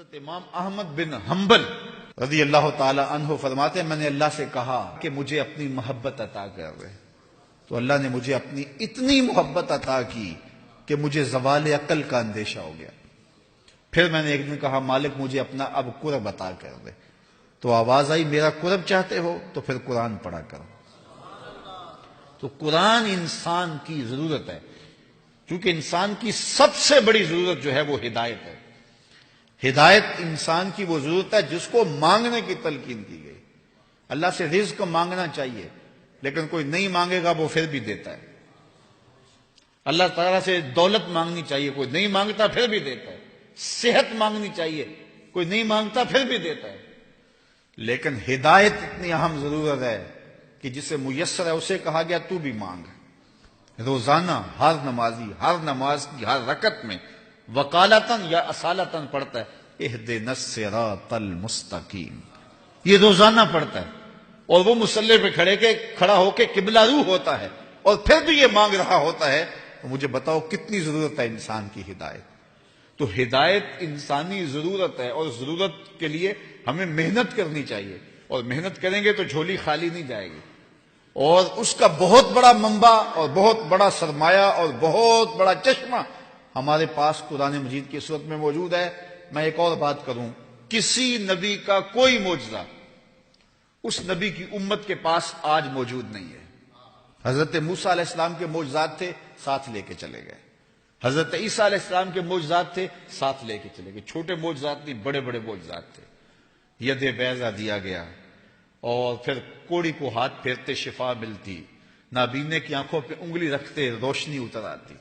حضرت امام احمد بن حنبل رضی اللہ تعالی عنہ فرماتے ہیں میں نے اللہ سے کہا کہ مجھے اپنی محبت عطا کر دے، تو اللہ نے مجھے اپنی اتنی محبت عطا کی کہ مجھے زوال عقل کا اندیشہ ہو گیا۔ پھر میں نے ایک دن کہا مالک مجھے اپنا اب قرب عطا کر دے، تو آواز آئی میرا قرب چاہتے ہو تو پھر قرآن پڑھا کرو۔ تو قرآن انسان کی ضرورت ہے، کیونکہ انسان کی سب سے بڑی ضرورت جو ہے وہ ہدایت ہے۔ ہدایت انسان کی وہ ضرورت ہے جس کو مانگنے کی تلقین کی گئی۔ اللہ سے رزق مانگنا چاہیے، لیکن کوئی نہیں مانگے گا وہ پھر بھی دیتا ہے۔ اللہ تعالیٰ سے دولت مانگنی چاہیے، کوئی نہیں مانگتا پھر بھی دیتا ہے۔ صحت مانگنی چاہیے، کوئی نہیں مانگتا پھر بھی دیتا ہے۔ لیکن ہدایت اتنی اہم ضرورت ہے کہ جسے میسر ہے اسے کہا گیا تو بھی مانگ۔ روزانہ ہر نمازی ہر نماز کی ہر رکعت میں وقالتاً یا اصالتاً پڑھتا ہے اہدنا الصراط المستقیم، یہ روزانہ پڑھتا ہے، اور وہ مصلی پہ کھڑا ہو کے قبلہ رو ہوتا ہے، اور پھر بھی یہ مانگ رہا ہوتا ہے۔ تو مجھے بتاؤ کتنی ضرورت ہے انسان کی ہدایت۔ تو ہدایت انسانی ضرورت ہے، اور ضرورت کے لیے ہمیں محنت کرنی چاہیے، اور محنت کریں گے تو جھولی خالی نہیں جائے گی۔ اور اس کا بہت بڑا منبع اور بہت بڑا سرمایہ اور بہت بڑا چشمہ ہمارے پاس قرآن مجید کی صورت میں موجود ہے۔ میں ایک اور بات کروں، کسی نبی کا کوئی معجزہ اس نبی کی امت کے پاس آج موجود نہیں ہے۔ حضرت موسیٰ علیہ السلام کے معجزات تھے، ساتھ لے کے چلے گئے۔ حضرت عیسیٰ علیہ السلام کے معجزات تھے، ساتھ لے کے چلے گئے۔ چھوٹے معجزات نہیں، بڑے بڑے معجزات تھے۔ ید بیضا دیا گیا، اور پھر کوڑی کو ہاتھ پھیرتے شفا ملتی، نابینے کی آنکھوں پہ انگلی رکھتے روشنی اتر آتی،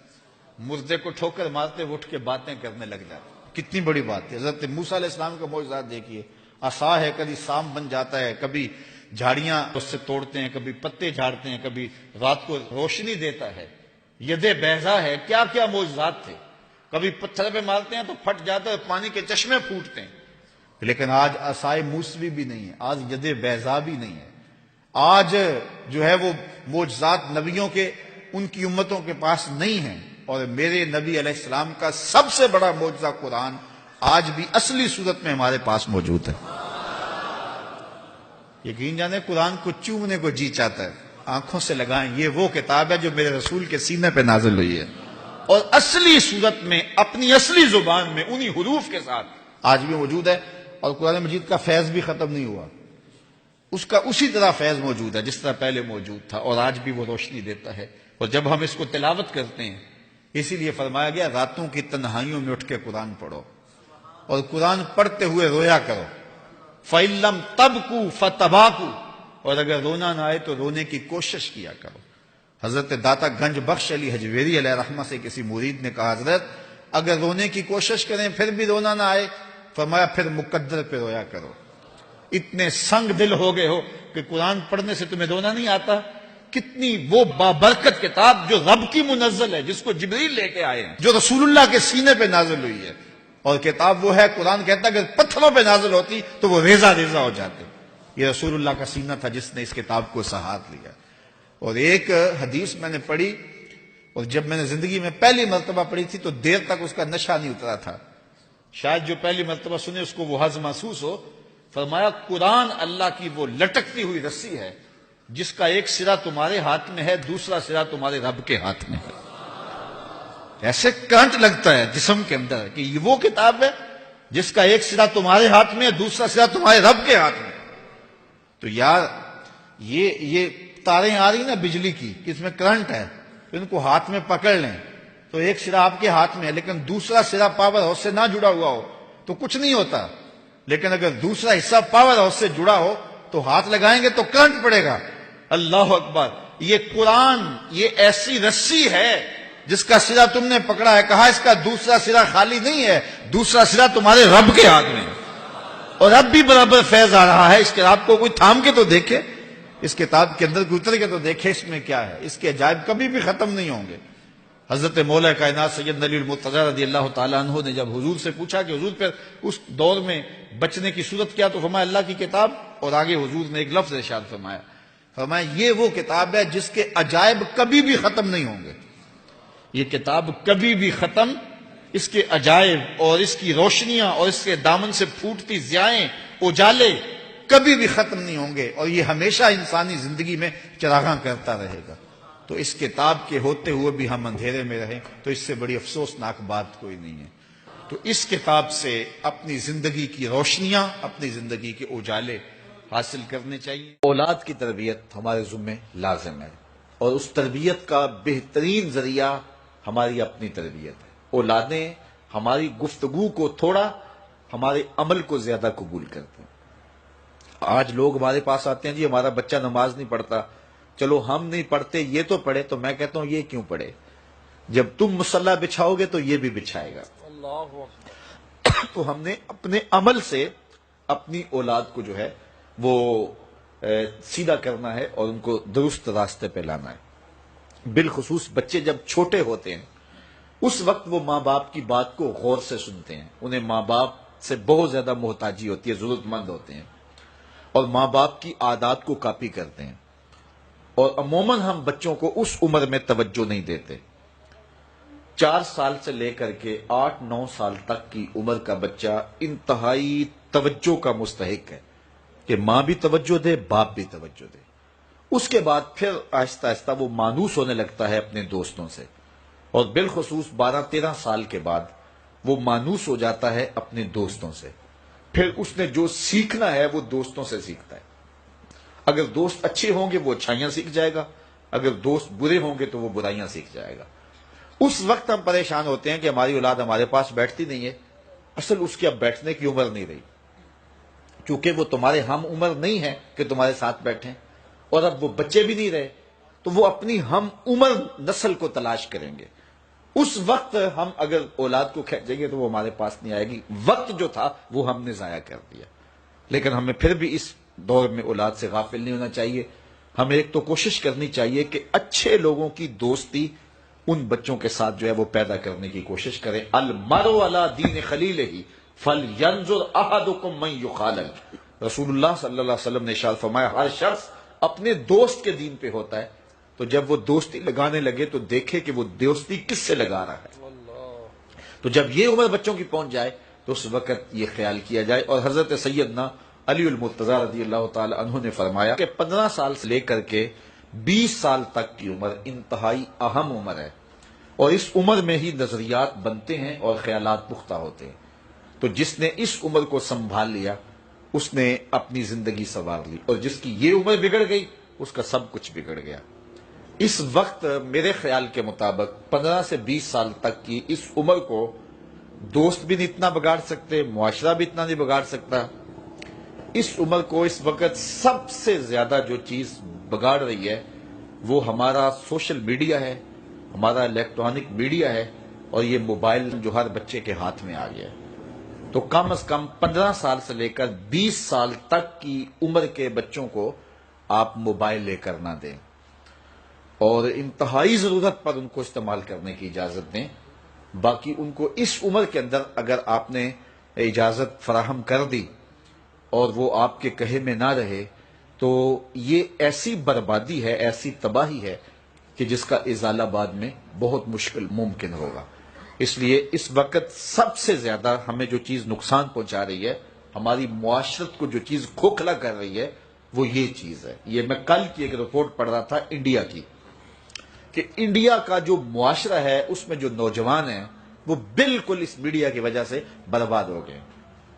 مردے کو ٹھوکر مارتے اٹھ کے باتیں کرنے لگ جاتے۔ کتنی بڑی بات ہے۔ حضرت موسیٰ علیہ السلام کا معجزات دیکھیے، عصا ہے، کبھی سام بن جاتا ہے، کبھی جھاڑیاں اس سے توڑتے ہیں، کبھی پتے جھاڑتے ہیں، کبھی رات کو روشنی دیتا ہے۔ ید بیضا ہے، کیا کیا معجزات تھے۔ کبھی پتھر پہ مارتے ہیں تو پھٹ جاتا ہے، پانی کے چشمے پھوٹتے ہیں۔ لیکن آج عصائے موسوی بھی نہیں ہے، آج ید بیضا بھی نہیں ہے۔ آج جو ہے وہ معجزات نبیوں کے ان کی امتوں کے پاس نہیں ہیں، اور میرے نبی علیہ السلام کا سب سے بڑا معجزہ قرآن آج بھی اصلی صورت میں ہمارے پاس موجود ہے۔ یقین جانے قرآن کو چومنے کو جی چاہتا ہے، آنکھوں سے لگائیں، یہ وہ کتاب ہے جو میرے رسول کے سینے پہ نازل ہوئی ہے، اور اصلی صورت میں اپنی اصلی زبان میں انہی حروف کے ساتھ آج بھی موجود ہے۔ اور قرآن مجید کا فیض بھی ختم نہیں ہوا، اس کا اسی طرح فیض موجود ہے جس طرح پہلے موجود تھا، اور آج بھی وہ روشنی دیتا ہے۔ اور جب ہم اس کو تلاوت کرتے ہیں، اسی لیے فرمایا گیا راتوں کی تنہائیوں میں اٹھ کے قرآن پڑھو، اور قرآن پڑھتے ہوئے رویا کرو۔ فَإِن لَّمْ تَبْكُوا فَتَبَاكُوا، اور اگر رونا نہ آئے تو رونے کی کوشش کیا کرو۔ حضرت داتا گنج بخش علی حجویری علیہ رحمہ سے کسی مرید نے کہا حضرت اگر رونے کی کوشش کریں پھر بھی رونا نہ آئے، فرمایا پھر مقدر پہ رویا کرو۔ اتنے سنگ دل ہو گئے ہو کہ قرآن پڑھنے سے تمہیں رونا نہیں آتا؟ کتنی وہ بابرکت کتاب جو رب کی منزل ہے، جس کو جبریل لے کے آئے ہیں، جو رسول اللہ کے سینے پہ نازل ہوئی ہے، اور کتاب وہ ہے، قرآن کہتا ہے اگر پتھروں پہ نازل ہوتی تو وہ ریزہ ریزہ ہو جاتے۔ یہ رسول اللہ کا سینہ تھا جس نے اس کتاب کو سہار لیا۔ اور ایک حدیث میں نے پڑھی، اور جب میں نے زندگی میں پہلی مرتبہ پڑھی تھی تو دیر تک اس کا نشہ نہیں اترا تھا، شاید جو پہلی مرتبہ سنے اس کو وہ حظ محسوس ہو۔ فرمایا قرآن اللہ کی وہ لٹکتی ہوئی رسی ہے جس کا ایک سرا تمہارے ہاتھ میں ہے، دوسرا سرا تمہارے رب کے ہاتھ میں ہے۔ ایسے کرنٹ لگتا ہے جسم کے اندر کہ یہ وہ کتاب ہے جس کا ایک سرا تمہارے ہاتھ میں ہے، دوسرا سرا تمہارے رب کے ہاتھ میں۔ تو یار یہ تاریں آ رہی نا بجلی کی کہ اس میں کرنٹ ہے، تو ان کو ہاتھ میں پکڑ لیں تو ایک سرا آپ کے ہاتھ میں ہے، لیکن دوسرا سرا پاور ہاؤس سے نہ جڑا ہوا ہو تو کچھ نہیں ہوتا، لیکن اگر دوسرا حصہ پاور ہاؤس سے جڑا ہو تو ہاتھ لگائیں گے تو کرنٹ پڑے گا۔ اللہ اکبر! یہ قرآن یہ ایسی رسی ہے جس کا سرا تم نے پکڑا ہے، کہا اس کا دوسرا سرا خالی نہیں ہے، دوسرا سرا تمہارے رب کے ہاتھ میں ہے، اور اب بھی برابر فیض آ رہا ہے۔ اس کتاب کو کوئی تھام کے تو دیکھے، اس کتاب کے اندر اتر کے تو دیکھے اس میں کیا ہے۔ اس کے عجائب کبھی بھی ختم نہیں ہوں گے۔ حضرت مولا کائنات سید علی المرتضی رضی اللہ تعالیٰ عنہ نے جب حضور سے پوچھا کہ حضور پھر اس دور میں بچنے کی صورت کیا، تو فرمایا اللہ کی کتاب، اور آگے حضور نے ایک لفظ ارشاد فرمایا، فرمایا یہ وہ کتاب ہے جس کے عجائب کبھی بھی ختم نہیں ہوں گے، یہ کتاب کبھی بھی ختم اس کے عجائب اور اس کی روشنیاں اور اس کے دامن سے پھوٹتی ضیائیں، اجالے کبھی بھی ختم نہیں ہوں گے، اور یہ ہمیشہ انسانی زندگی میں چراغاں کرتا رہے گا۔ تو اس کتاب کے ہوتے ہوئے بھی ہم اندھیرے میں رہیں تو اس سے بڑی افسوسناک بات کوئی نہیں ہے۔ تو اس کتاب سے اپنی زندگی کی روشنیاں، اپنی زندگی کے اجالے حاصل کرنے چاہیے۔ اولاد کی تربیت ہمارے ذمہ لازم ہے، اور اس تربیت کا بہترین ذریعہ ہماری اپنی تربیت ہے۔ اولادیں ہماری گفتگو کو تھوڑا، ہمارے عمل کو زیادہ قبول کرتے ہیں۔ آج لوگ ہمارے پاس آتے ہیں، جی ہمارا بچہ نماز نہیں پڑھتا، چلو ہم نہیں پڑھتے یہ تو پڑھے، تو میں کہتا ہوں یہ کیوں پڑھے؟ جب تم مصلی بچھاؤ گے تو یہ بھی بچھائے گا۔ تو ہم نے اپنے عمل سے اپنی اولاد کو جو ہے وہ سیدھا کرنا ہے اور ان کو درست راستے پہ لانا ہے۔ بالخصوص بچے جب چھوٹے ہوتے ہیں اس وقت وہ ماں باپ کی بات کو غور سے سنتے ہیں، انہیں ماں باپ سے بہت زیادہ محتاجی ہوتی ہے، ضرورت مند ہوتے ہیں، اور ماں باپ کی عادات کو کاپی کرتے ہیں۔ اور عموماً ہم بچوں کو اس عمر میں توجہ نہیں دیتے۔ 4 سال سے لے کر کے 8-9 سال تک کی عمر کا بچہ انتہائی توجہ کا مستحق ہے کہ ماں بھی توجہ دے، باپ بھی توجہ دے۔ اس کے بعد پھر آہستہ آہستہ وہ مانوس ہونے لگتا ہے اپنے دوستوں سے، اور بالخصوص 12-13 سال کے بعد وہ مانوس ہو جاتا ہے اپنے دوستوں سے۔ پھر اس نے جو سیکھنا ہے وہ دوستوں سے سیکھتا ہے۔ اگر دوست اچھے ہوں گے وہ اچھائیاں سیکھ جائے گا، اگر دوست برے ہوں گے تو وہ برائیاں سیکھ جائے گا۔ اس وقت ہم پریشان ہوتے ہیں کہ ہماری اولاد ہمارے پاس بیٹھتی نہیں ہے۔ اصل اس کی اب بیٹھنے کی عمر نہیں رہی، کیونکہ وہ تمہارے ہم عمر نہیں ہے کہ تمہارے ساتھ بیٹھیں، اور اب وہ بچے بھی نہیں رہے تو وہ اپنی ہم عمر نسل کو تلاش کریں گے۔ اس وقت ہم اگر اولاد کو کھینچیں گے تو وہ ہمارے پاس نہیں آئے گی۔ وقت جو تھا وہ ہم نے ضائع کر دیا۔ لیکن ہمیں پھر بھی اس دور میں اولاد سے غافل نہیں ہونا چاہیے۔ ہمیں ایک تو کوشش کرنی چاہیے کہ اچھے لوگوں کی دوستی ان بچوں کے ساتھ جو ہے وہ پیدا کرنے کی کوشش کریں۔ المرء علی دین خلیلہ فلینظر احدکم من یخالل، رسول اللہ صلی اللہ علیہ وسلم نے ارشاد فرمایا ہر شخص اپنے دوست کے دین پہ ہوتا ہے، تو جب وہ دوستی لگانے لگے تو دیکھے کہ وہ دوستی کس سے لگا رہا ہے۔ تو جب یہ عمر بچوں کی پہنچ جائے تو اس وقت یہ خیال کیا جائے۔ اور حضرت سیدنا علی المرتضی رضی اللہ تعالی عنہ نے فرمایا کہ 15 سال سے لے کر کے 20 سال تک کی عمر انتہائی اہم عمر ہے، اور اس عمر میں ہی نظریات بنتے ہیں اور خیالات پختہ ہوتے ہیں۔ تو جس نے اس عمر کو سنبھال لیا اس نے اپنی زندگی سنوار لی، اور جس کی یہ عمر بگڑ گئی اس کا سب کچھ بگڑ گیا۔ اس وقت میرے خیال کے مطابق 15 سے 20 سال تک کی اس عمر کو دوست بھی نہیں اتنا بگاڑ سکتے، معاشرہ بھی اتنا نہیں بگاڑ سکتا۔ اس عمر کو اس وقت سب سے زیادہ جو چیز بگاڑ رہی ہے وہ ہمارا سوشل میڈیا ہے، ہمارا الیکٹرانک میڈیا ہے، اور یہ موبائل جو ہر بچے کے ہاتھ میں آ گیا ہے۔ تو کم از کم 15 سال سے لے کر 20 سال تک کی عمر کے بچوں کو آپ موبائل لے کر نہ دیں، اور انتہائی ضرورت پر ان کو استعمال کرنے کی اجازت دیں۔ باقی ان کو اس عمر کے اندر اگر آپ نے اجازت فراہم کر دی اور وہ آپ کے کہے میں نہ رہے تو یہ ایسی بربادی ہے، ایسی تباہی ہے کہ جس کا ازالہ بعد میں بہت مشکل ممکن ہوگا۔ اس لیے اس وقت سب سے زیادہ ہمیں جو چیز نقصان پہنچا رہی ہے، ہماری معاشرت کو جو چیز کھوکھلا کر رہی ہے وہ یہ چیز ہے۔ یہ میں کل کی ایک رپورٹ پڑھ رہا تھا انڈیا کی، کہ انڈیا کا جو معاشرہ ہے اس میں جو نوجوان ہیں وہ بالکل اس میڈیا کی وجہ سے برباد ہو گئے،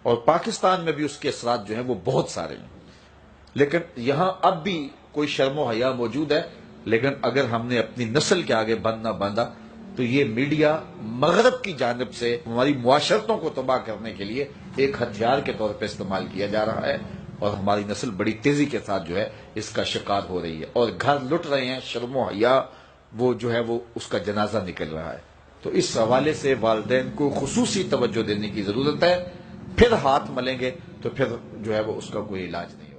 اور پاکستان میں بھی اس کے اثرات جو ہیں وہ بہت سارے ہیں۔ لیکن یہاں اب بھی کوئی شرم و حیا موجود ہے، لیکن اگر ہم نے اپنی نسل کے آگے بند نہ باندھا تو یہ میڈیا مغرب کی جانب سے ہماری معاشرتوں کو تباہ کرنے کے لیے ایک ہتھیار کے طور پہ استعمال کیا جا رہا ہے، اور ہماری نسل بڑی تیزی کے ساتھ جو ہے اس کا شکار ہو رہی ہے، اور گھر لٹ رہے ہیں، شرم و حیا وہ جو ہے وہ اس کا جنازہ نکل رہا ہے۔ تو اس حوالے سے والدین کو خصوصی توجہ دینے کی ضرورت ہے۔ پھر ہاتھ ملیں گے تو پھر جو ہے وہ اس کا کوئی علاج نہیں۔